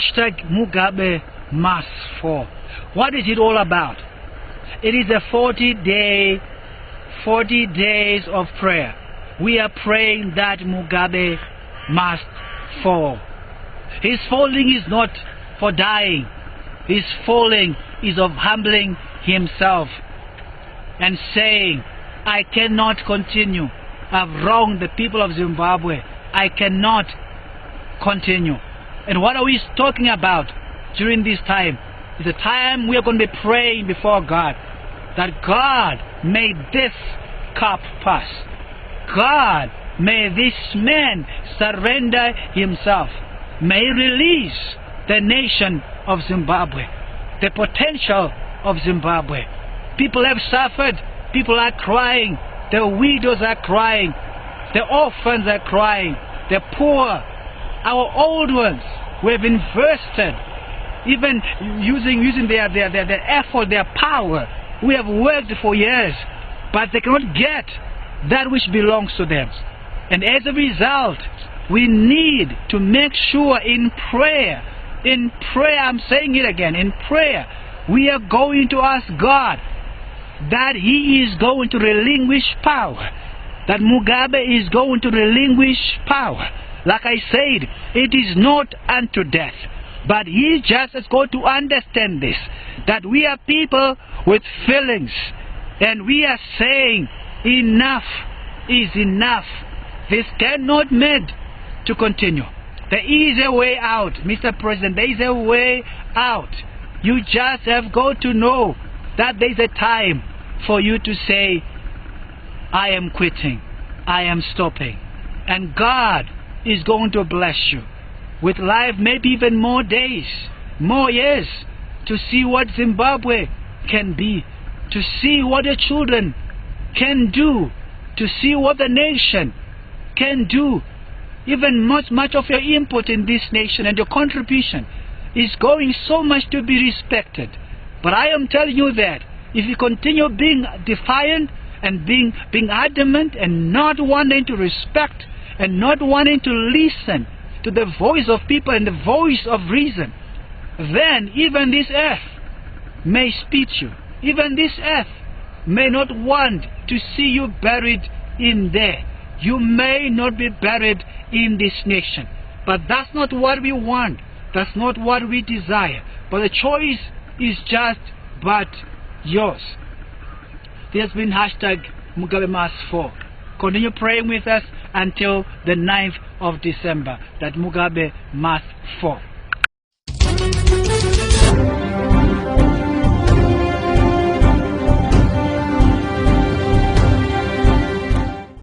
Hashtag Mugabe must fall. What is it all about? It is a 40 days of prayer. We are praying that Mugabe must fall. His falling is not for dying. His falling is of humbling himself and saying, I cannot continue. I've wronged the people of Zimbabwe. I cannot continue. And what are we talking about during this time? It's a time we are going to be praying before God, that God, may this cup pass. God, may this man surrender himself. May release the nation of Zimbabwe, the potential of Zimbabwe. People have suffered. People are crying. The widows are crying. The orphans are crying. The poor, our old ones, who have invested, even using their effort, their power. We have worked for years, but they cannot get that which belongs to them. And as a result, we need to make sure in prayer, I'm saying it again, in prayer, we are going to ask God that He is going to relinquish power, that Mugabe is going to relinquish power. Like I said, it is not unto death, but he just has got to understand this, that we are people with feelings, and we are saying enough is enough. This cannot be made to continue. There is a way out, Mr. President. There is a way out. You just have got to know that there is a time for you to say, I am quitting, I am stopping. And God is going to bless you with life, maybe even more days, more years, to see what Zimbabwe can be, to see what the children can do, to see what the nation can do. Even much of your input in this nation and your contribution is going so much to be respected. But I am telling you that if you continue being defiant and being adamant and not wanting to respect and not wanting to listen to the voice of people and the voice of reason, then even this earth may spit you. Even this earth may not want to see you buried in there. You may not be buried in this nation. But that's not what we want. That's not what we desire. But the choice is just but yours. This has been hashtag Mugabe must fall. Continue praying with us until the 9th of December that Mugabe must fall.